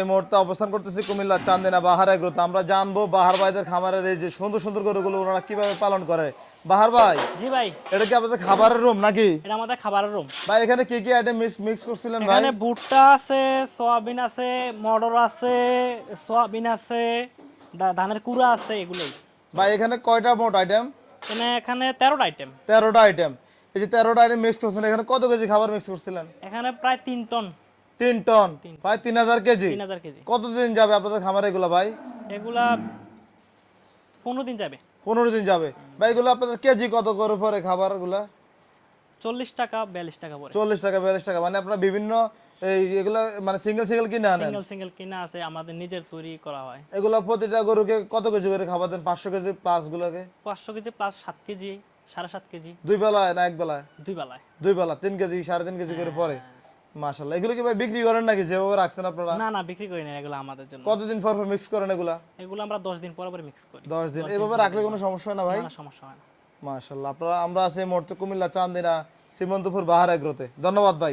এই মুহূর্তে অবস্থান করতেছি কুমিল্লা চান্দিনা বাহার এগ্রোতে। আমরা জানবো বাহার ভাইদের খামারের এই যে সুন্দর সুন্দর গরুগুলো ওনারা কিভাবে পালন করে। বাহার ভাই, জি ভাই, এটা কি আপনাদের খাবারের রুম নাকি? এটা আমাদের খাবারের রুম। ভাই এখানে কি কি আইটেম মিক্স করছিলেন ভাই? এখানে ভুট্টা আছে, সয়াবিন আছে, মটর আছে, সয়াবিন আছে, ধানের কুড়া আছে, এগুলোই। ভাই এখানে কয়টা মোট আইটেম? এখানে 13টা আইটেম। 13টা আইটেম। এই যে 13টা আইটেম মিক্স করছেন, এখানে কত কেজি খাবার মিক্স করছিলেন? এখানে প্রায় 3 টন। 3 টন, ভাই 3000 কেজি। 3000 কেজি। কতদিন যাবে আপনাদের খামারে এগুলা ভাই? এগুলা 15 দিন যাবে। 15 দিন যাবে। ভাই এগুলো আপনাদের কেজি কত করে পরে খাবারগুলা? 40 টাকা 42 টাকা পড়ে। 40 টাকা 42 টাকা, মানে আপনারা বিভিন্ন এগুলা মানে সিঙ্গেল সিঙ্গেল কিনে আনেন? সিঙ্গেল সিঙ্গেল কিনা আছে, আমাদের নিজের তৈরি করা হয়। এগুলা প্রতিটা গরুকে কত কেজি করে খাবার দেন? 500 কেজি প্লাস গুলোকে? 500 কেজি প্লাস 7 কেজি, 7.5 কেজি। দুই বেলায় না এক বেলায়? দুই বেলায়। দুই বেলা 3 কেজি 3.5 কেজি করে পরে। মাশাআল্লাহ। এগুলো কি ভাই বিক্রি করেন নাকি যেভাবে রাখছেন আপনারা? না না, বিক্রি করি না, এগুলো আমাদের জন্য। কতদিন পর পর মিক্স করেন এগুলা? এগুলো আমরা 10 দিন পর পর মিক্স করি। 10 দিন। এভাবে রাখলে কোনো সমস্যা হয় না ভাই? না না, সমস্যা হয় না। মাশাআল্লাহ। আমরা আছি এই মুহূর্তে কুমিল্লা চান্দিনা সীমন্তপুর বাহার এগ্রোতে। ধন্যবাদ ভাই।